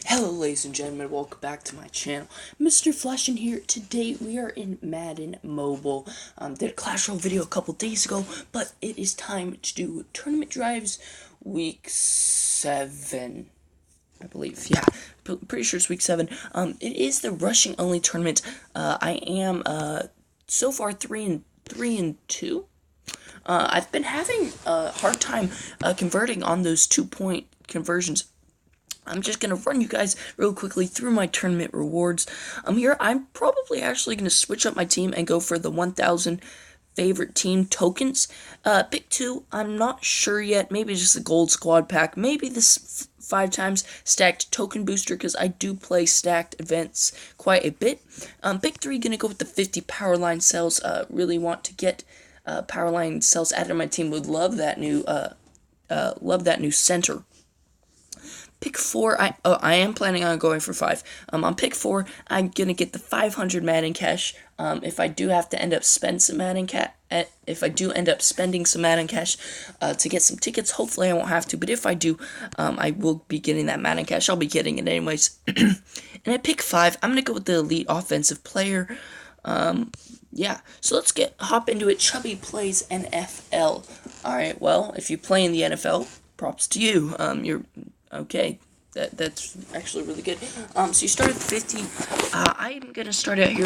Hello ladies and gentlemen, welcome back to my channel. Mr. Flashin here. Today we are in Madden Mobile. Did a Clash Royale video a couple days ago, but it is time to do tournament drives week 7. I believe, yeah, pretty sure it's week 7. It is the rushing only tournament. I am so far 3-2. I've been having a hard time converting on those 2-point conversions. I'm just going to run you guys real quickly through my tournament rewards. I'm probably actually going to switch up my team and go for the 1,000 favorite team tokens. Pick 2, I'm not sure yet. Maybe just the gold squad pack. Maybe this 5 times stacked token booster, because I do play stacked events quite a bit. Pick 3, going to go with the 50 power line cells. Really want to get power line cells added to my team. Would love that new center. Pick 4, I am planning on going for 5. On pick 4, I'm going to get the 500 Madden cash. If I do have to end up spending some Madden cash to get some tickets, hopefully I won't have to, but if I do, I will be getting that Madden cash. I'll be getting it anyways. And at pick 5, I'm going to go with the elite offensive player. Yeah, so let's hop into it. Chubby plays NFL. Alright, well, if you play in the NFL, props to you. Okay, that's actually really good. So you start at 50. I'm going to start out here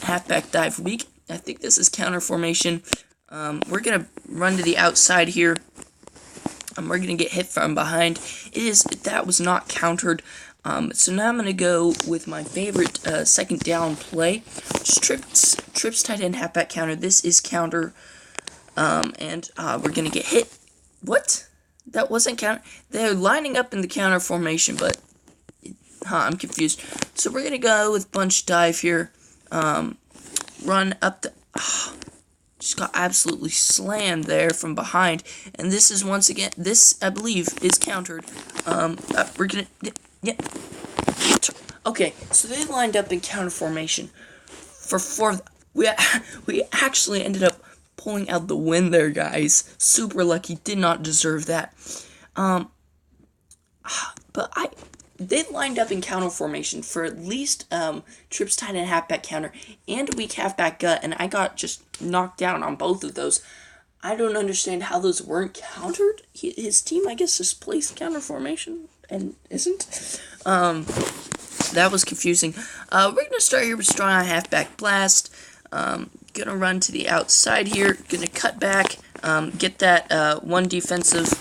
halfback dive week. I think this is counter formation. We're going to run to the outside here. We're going to get hit from behind. That was not countered. So now I'm going to go with my favorite second down play. Just trips tight end halfback counter. This is counter. And we're going to get hit. What? That wasn't counter. They're lining up in the counter formation, but I'm confused. So we're gonna go with bunch dive here. Run up the. Just got absolutely slammed there from behind, and this is once again. This I believe is countered. We're gonna. Yeah. Okay, so they lined up in counter formation for 4. We actually ended up pulling out the win there, guys. Super lucky. Did not deserve that. But they lined up in counter formation for at least trips tight end halfback counter and weak halfback gut, and I got just knocked down on both of those. I don't understand how those weren't countered. His team, I guess, just placed counter formation and isn't. That was confusing. We're gonna start here with strong halfback blast. Gonna run to the outside here, gonna cut back, get that one defensive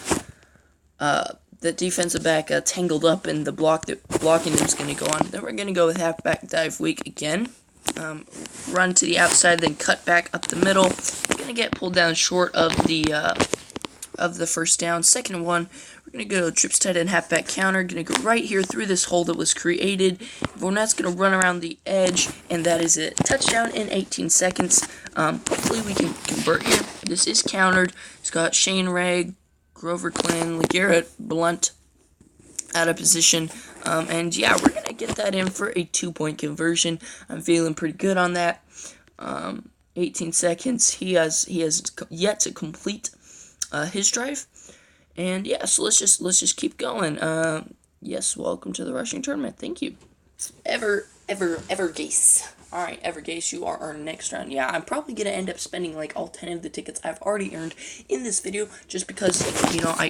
back tangled up in the blocking that was gonna go on. Then we're gonna go with halfback dive weak again, run to the outside, then cut back up the middle. Gonna get pulled down short of the first down. Second and 1. We're going to go trips tight end halfback counter. Going to go right here through this hole that was created. Fournette's going to run around the edge, and that is it. Touchdown in 18 seconds. Hopefully we can convert here. This is countered. It's got Shane Ray, Grover Clan, LeGarrette Blunt out of position. And yeah, we're going to get that in for a 2-point conversion. I'm feeling pretty good on that. 18 seconds. He has yet to complete his drive. And yeah, so let's just keep going. Yes, welcome to the rushing tournament. Thank you. Evergase. Alright, Evergase, you are our next round. Yeah, I'm probably gonna end up spending like all 10 of the tickets I've already earned in this video, just because, you know, I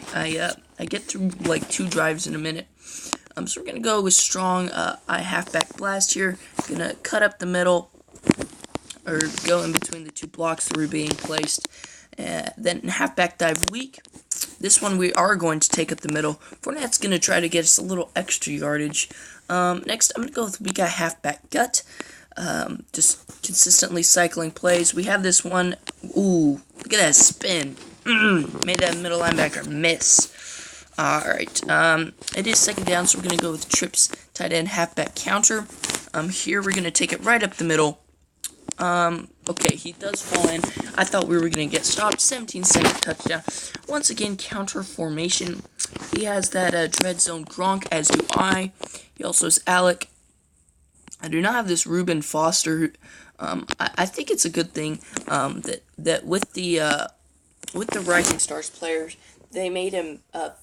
get through like 2 drives in a minute. So we're gonna go with strong halfback blast here. Gonna cut up the middle, or go in between the 2 blocks that were being placed. Then halfback dive weak. This one we are going to take up the middle. Fournette's going to try to get us a little extra yardage. Next, I'm going to go with weak guy halfback gut. Just consistently cycling plays. We have this one. Ooh, look at that spin. Made that middle linebacker miss. Alright, it is second down, so we're going to go with trips tight end halfback counter. Here we're going to take it right up the middle. Okay, he does fall in. I thought we were going to get stopped. 17-second touchdown. Once again, counter formation. He has that Dread Zone Gronk, as do I. He also has Alec. I do not have this Reuben Foster. I think it's a good thing that with the Rising Stars players, they made him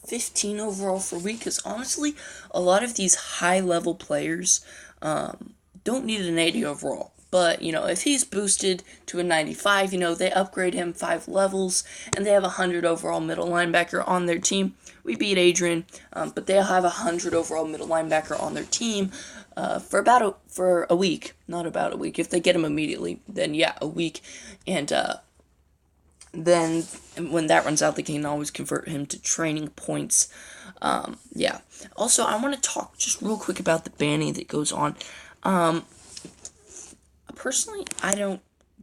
15 overall for week, because honestly, a lot of these high-level players don't need an 80 overall. But, if he's boosted to a 95, they upgrade him 5 levels, and they have a 100 overall middle linebacker on their team. We beat Adrian, but they'll have a 100 overall middle linebacker on their team for a week. Not about a week. If they get him immediately, then yeah, a week. And then when that runs out, they can always convert him to training points. Yeah. Also, I want to talk just real quick about the banning that goes on. Personally, I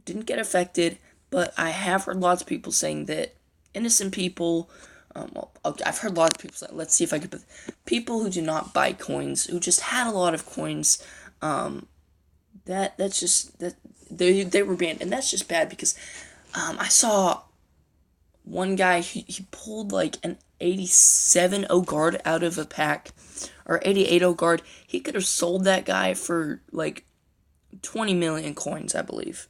didn't get affected, but I have heard lots of people saying that innocent people, I've heard lots of people say, let's see if I could put people who do not buy coins, who just had a lot of coins, that's just, that they were banned, and that's just bad, because, I saw one guy, he pulled like an 87 guard out of a pack, or 88 guard. He could have sold that guy for like 20 million coins, I believe.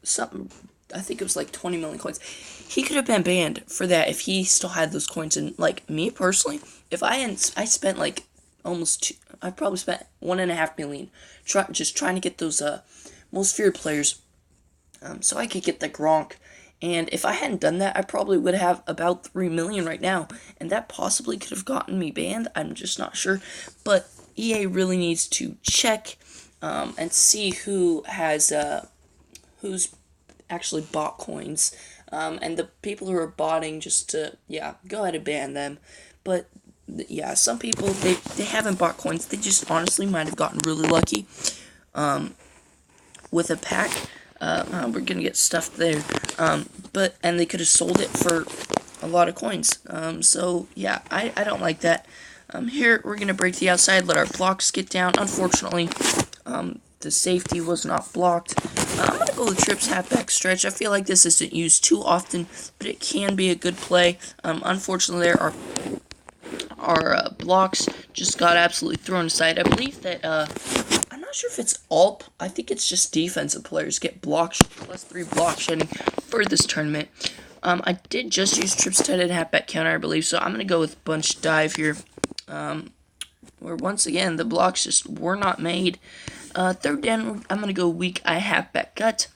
I think it was like 20 million coins. He could have been banned for that if he still had those coins. And like me personally, if I spent like I probably spent 1.5 million just trying to get those most feared players, so I could get the Gronk. And if I hadn't done that, I probably would have about 3 million right now, and that possibly could have gotten me banned. I'm just not sure, but EA really needs to check and see who's actually bought coins, and the people who are botting, just to, go ahead and ban them. But yeah, some people, they haven't bought coins, they just honestly might have gotten really lucky with a pack. We're gonna get stuffed there, and they could have sold it for a lot of coins. So yeah, I don't like that. Here we're gonna break the outside, let our blocks get down. Unfortunately, the safety was not blocked. I'm going to go with trips halfback stretch. I feel like this isn't used too often, but it can be a good play. Unfortunately, there our blocks just got absolutely thrown aside. I believe that, I'm not sure if it's all, I think it's just defensive players get +3 block shedding for this tournament. I did just use trips tight end halfback counter, I believe, so I'm going to go with bunch dive here. Where once again, the blocks just were not made. Third down, I'm going to go weak eye halfback cut.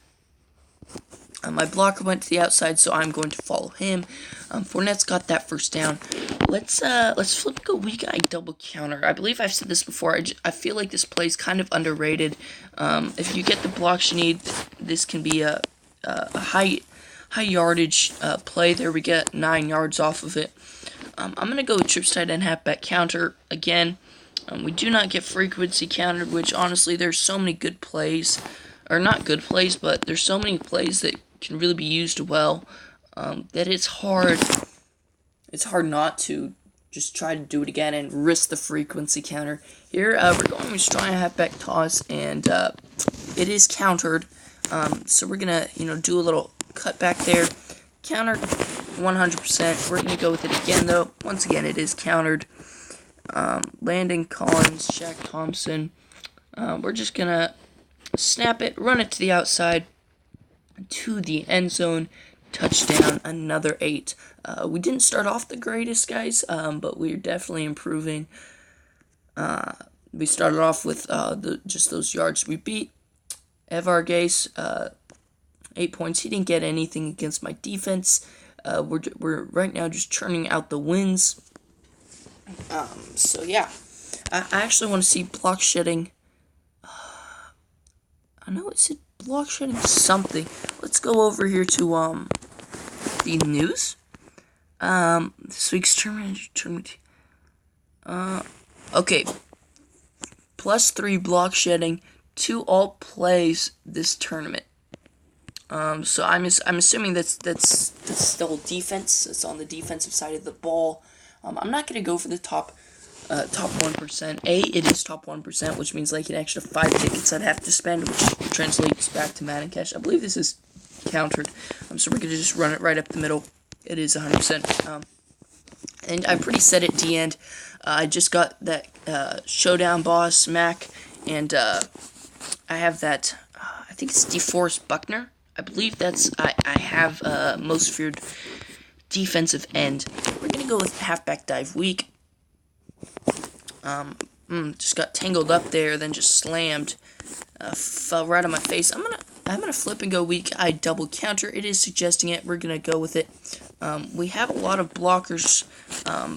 My blocker went to the outside, so I'm going to follow him. Fournette's got that first down. Let's flip go weak eye double counter. I believe I've said this before. I feel like this play is kind of underrated. If you get the blocks you need, this can be a high yardage play. There we get 9 yards off of it. I'm going to go with trips tight end halfback counter again. We do not get frequency countered, which honestly, there's so many good plays, or not good plays, but there's so many plays that can really be used well, that it's hard not to just try to do it again and risk the frequency counter. Here, we're going with strong halfback toss, and it is countered, so we're gonna, do a little cut back there, countered 100%. We're gonna go with it again, though. Once again, it is countered. Landon Collins, Shaq Thompson. We're just gonna snap it, run it to the outside, to the end zone, touchdown, another 8. We didn't start off the greatest, guys, but we're definitely improving. We started off with just those yards. We beat Evar Gase, 8 points. He didn't get anything against my defense. We're right now just churning out the wins. So yeah, I actually want to see block shedding. I know it said block shedding something. Let's go over here to the news. This week's tournament. Okay. +3 block shedding to all plays this tournament. So I'm assuming that's still defense. It's on the defensive side of the ball. I'm not gonna go for the top 1%. It is top 1%, which means like an extra 5 tickets I'd have to spend, which translates back to Madden Cash. I believe this is countered. So we're gonna just run it right up the middle. It is 100%. And I pretty set it D end. I just got that Showdown Boss Mac, and I have that. I think it's DeForest Buckner. I believe that's I have most feared defensive end. We're gonna gonna go with halfback dive weak. Just got tangled up there, then just slammed. Fell right on my face. I'm gonna flip and go weak. I double counter. It is suggesting it. We're gonna go with it. We have a lot of blockers,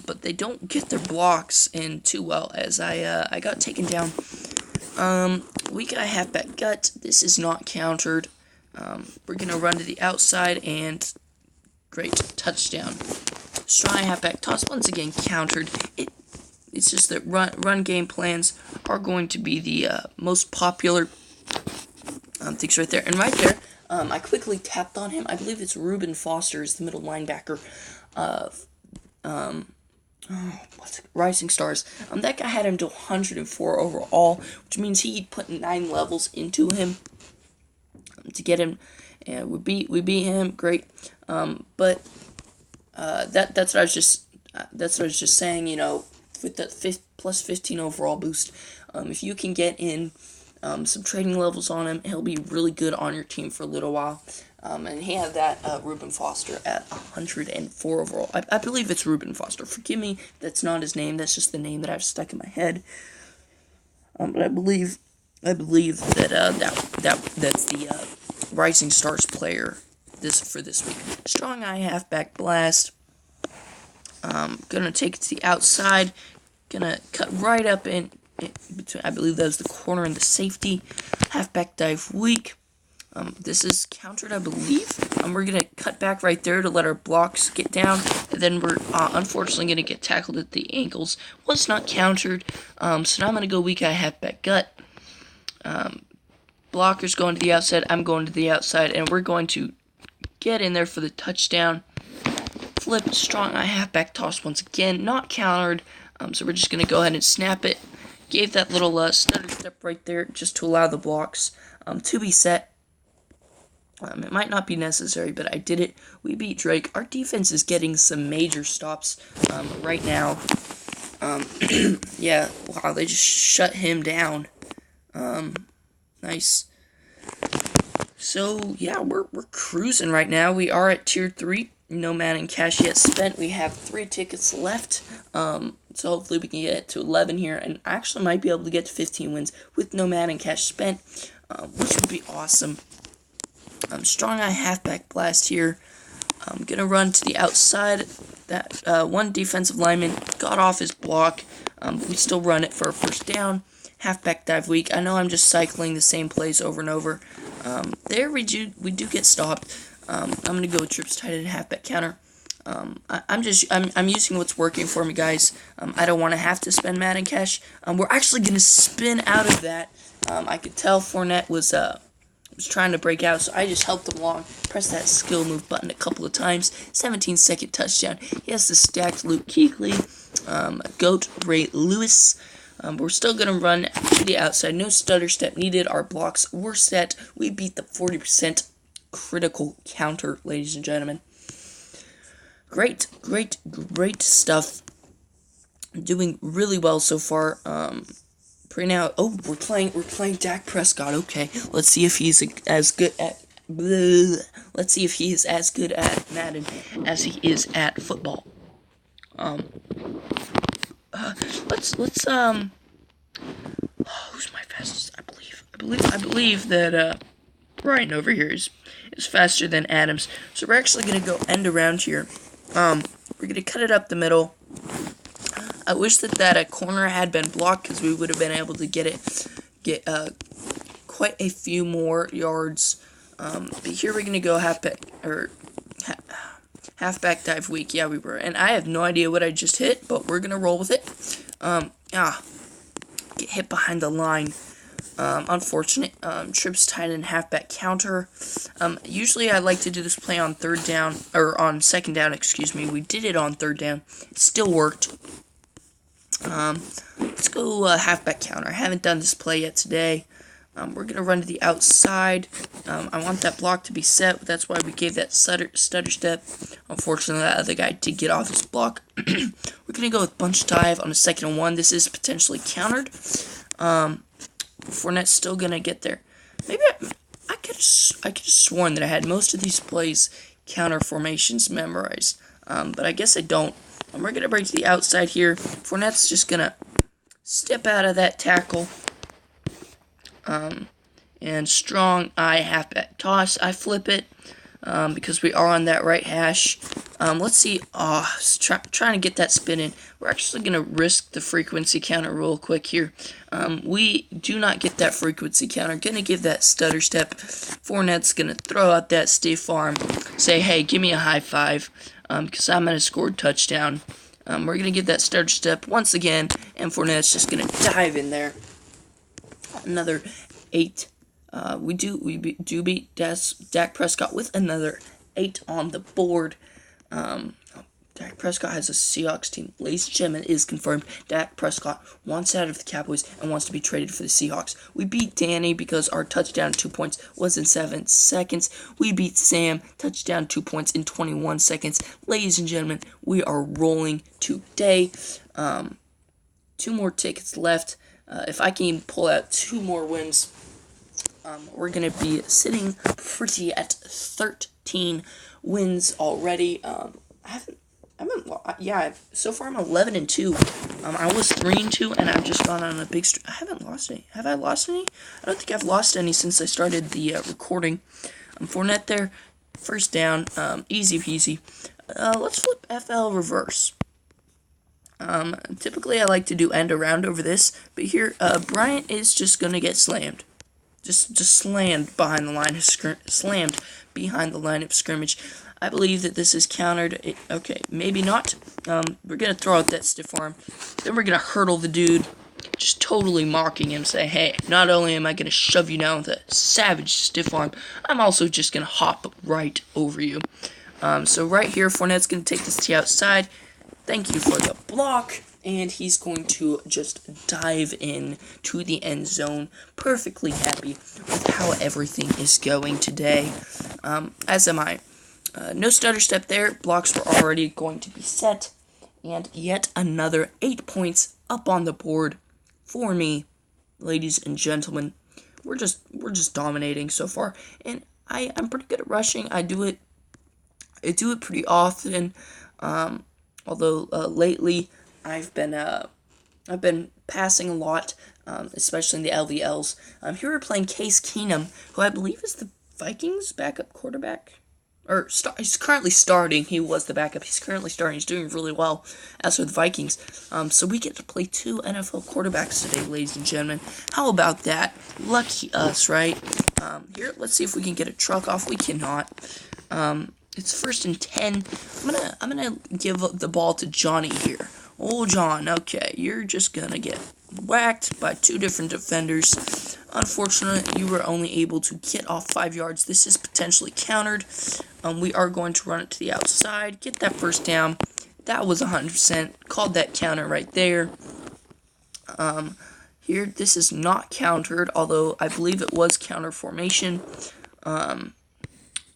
but they don't get their blocks in too well, as I got taken down. Weak eye halfback gut. This is not countered. We're gonna run to the outside and great touchdown. Strong eye halfback toss, once again countered. It's just that run game plans are going to be the most popular things right there. And right there, I quickly tapped on him. I believe it's Reuben Foster is the middle linebacker of Rising Stars. That guy had him to 104 overall, which means he put 9 levels into him to get him. And we beat him. Great. But that's what I was just saying. You know, with that plus 15 overall boost, if you can get in some trading levels on him, he'll be really good on your team for a little while. And he had that Reuben Foster at 104 overall. I believe it's Reuben Foster. Forgive me, that's not his name. That's just the name that I've stuck in my head. But I believe that that's the Rising Stars player for this week. Strong eye halfback blast. Gonna take it to the outside. Gonna cut right up in between. I believe that was the corner and the safety. Halfback dive weak. This is countered, I believe. We're gonna cut back right there to let our blocks get down, and then we're unfortunately gonna get tackled at the ankles. Was not countered. So now I'm gonna go weak eye halfback gut. Blockers going to the outside. I'm going to the outside, and we're going to get in there for the touchdown. Flip, strong eye halfback toss once again, not countered. So we're just going to go ahead and snap it. Gave that little stutter step right there just to allow the blocks to be set. It might not be necessary, but I did it. We beat Drake. Our defense is getting some major stops right now. Yeah, wow, they just shut him down. Nice. So, yeah, we're cruising right now. We are at Tier 3. No Madden cash yet spent. We have 3 tickets left. So hopefully we can get to 11 here. And I actually might be able to get to 15 wins with no Madden cash spent, which would be awesome. Strong eye halfback blast here. I'm going to run to the outside. That one defensive lineman got off his block. But we still run it for a first down. Halfback dive weak. I know I'm just cycling the same plays over and over. There we do get stopped. I'm gonna go with trips tight end halfback counter. I'm using what's working for me, guys. I don't want to have to spend Madden cash. We're actually gonna spin out of that. I could tell Fournette was trying to break out, so I just helped him along. Press that skill move button a couple of times. 17-second touchdown. He has the stacked Luke Kuechly, Goat Ray Lewis. We're still going to run to the outside. No stutter step needed. Our blocks were set. We beat the 40% critical counter, ladies and gentlemen. Great stuff. Doing really well so far. We're playing Dak Prescott. Okay, let's see if he's as good at. Let's see if he is as good at Madden as he is at football. Let's who's my fastest? I believe that Ryan over here is faster than Adams. So we're actually gonna go end around here. We're gonna cut it up the middle. I wish that a corner had been blocked, because we would have been able to get quite a few more yards. But here we're gonna go halfback dive weak. Yeah, we were, and I have no idea what I just hit, but we're gonna roll with it. Get hit behind the line. Unfortunate. Trips tight end halfback counter. Usually I like to do this play on third down, or on second down, excuse me. We did it on third down. It still worked. Let's go halfback counter. I haven't done this play yet today. We're going to run to the outside. I want that block to be set. That's why we gave that stutter step. Unfortunately, that other guy did get off his block. We're going to go with bunch dive on a 2nd and 1. This is potentially countered. Fournette's still going to get there. Maybe I could have sworn that I had most of these plays counter formations memorized. But I guess I don't. And we're going to break to the outside here. Fournette's just going to step out of that tackle. And strong I halfback toss. I flip it because we are on that right hash. Let's see. Trying to get that spin in. We're actually going to risk the frequency counter real quick here. We do not get that frequency counter. Going to give that stutter step. Fournette's going to throw out that stiff arm. Say, hey, give me a high five because I'm going to score a touchdown. We're going to give that stutter step once again. And Fournette's just going to dive in there. Another 8. We do beat Dak Prescott with another 8 on the board. Dak Prescott has a Seahawks team. Ladies and gentlemen, it is confirmed. Dak Prescott wants out of the Cowboys and wants to be traded for the Seahawks. We beat Danny because our touchdown 2 points was in 7 seconds. We beat Sam, touchdown 2 points in 21 seconds. Ladies and gentlemen, we are rolling today. 2 more tickets left. If I can pull out 2 more wins, we're going to be sitting pretty at 13 wins already. So far I'm 11-2. I was 3-2, and I've just gone on a big streak. I haven't lost any. Have I lost any? I don't think I've lost any since I started the recording. Fournette there, first down, easy peasy. Let's flip FL reverse. Typically I like to do end around over this, but here, Bryant is just gonna get slammed. Just slammed behind the line of scrimmage. I believe that this is countered. Okay, maybe not. We're gonna throw out that stiff arm. Then we're gonna hurdle the dude, just totally mocking him. Say, hey, not only am I gonna shove you down with a savage stiff arm, I'm also just gonna hop right over you. So right here, Fournette's gonna take this to the outside. Thank you for the block. And he's going to just dive in to the end zone. Perfectly happy with how everything is going today. As am I. No stutter step there. Blocks were already going to be set. And yet another 8 points up on the board for me, ladies and gentlemen. We're just dominating so far. And I'm pretty good at rushing. I do it pretty often. Although lately I've been passing a lot, especially in the LVLs. Here we're playing Case Keenum, who I believe is the Vikings' backup quarterback. He's currently starting. He was the backup. He's currently starting. He's doing really well as for the Vikings. So we get to play 2 NFL quarterbacks today, ladies and gentlemen. How about that? Lucky us, right? Here, let's see if we can get a truck off. We cannot. It's 1st and 10. I'm gonna give the ball to Johnny here. Oh, John, okay, you're just gonna get whacked by 2 different defenders. Unfortunately, you were only able to get off 5 yards. This is potentially countered. We are going to run it to the outside, get that first down. That was 100%. Called that counter right there. Here, this is not countered, although I believe it was counter formation.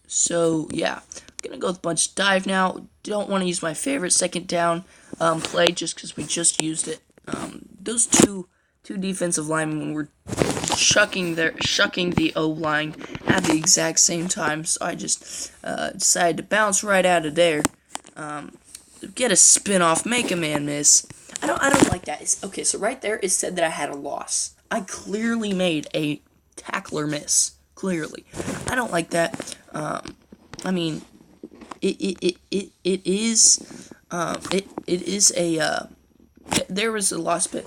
So, yeah. I'm going to go with bunch dive now. Don't want to use my favorite second down play just because we just used it. Those two defensive linemen were shucking the O-line at the exact same time, so I just decided to bounce right out of there. Get a spin off, make a man miss. I don't like that. Okay, so right there it said that I had a loss. I clearly made a tackler miss. Clearly, I don't like that. I mean, it is a there was a loss, but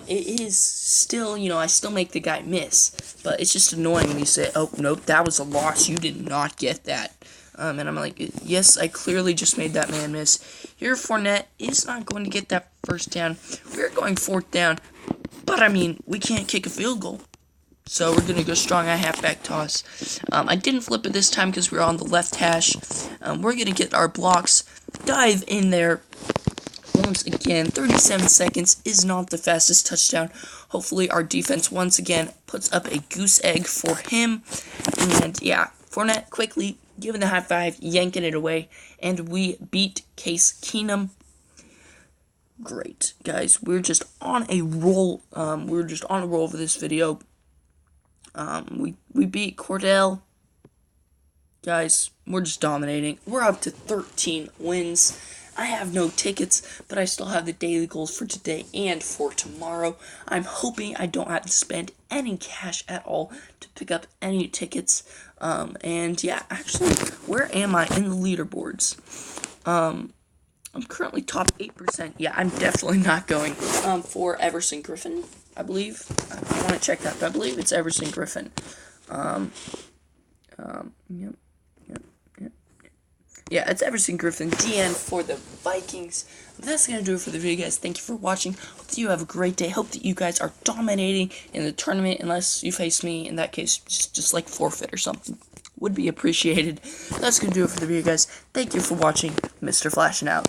it is still, I still make the guy miss, but it's just annoying when you say, oh nope, that was a loss, you did not get that. And I'm like, yes, I clearly just made that man miss. Here, Fournette is not going to get that first down. We're going 4th down, but I mean, we can't kick a field goal. So we're going to go strong eye halfback toss. I didn't flip it this time because we were on the left hash. We're going to get our blocks, dive in there. Once again, 37 seconds is not the fastest touchdown. Hopefully our defense once again puts up a goose egg for him. And yeah, Fournette quickly giving the high five, yanking it away. And we beat Case Keenum. Great, guys. We're just on a roll. We're just on a roll for this video. We beat Cordell. Guys, we're just dominating. We're up to 13 wins. I have no tickets, but I still have the daily goals for today and for tomorrow. I'm hoping I don't have to spend any cash at all to pick up any tickets. And yeah, actually, where am I in the leaderboards? I'm currently top 8%. Yeah, I'm definitely not going for Everson Griffin, I believe. I want to check that, but I believe it's Everson Griffin. Yep. Yeah, it's Everson Griffin, DN for the Vikings. That's going to do it for the video, guys. Thank you for watching. Hope that you have a great day. Hope that you guys are dominating in the tournament, unless you face me. In that case, just like forfeit or something. Would be appreciated. That's going to do it for the video, guys. Thank you for watching. Mr. Flashing out.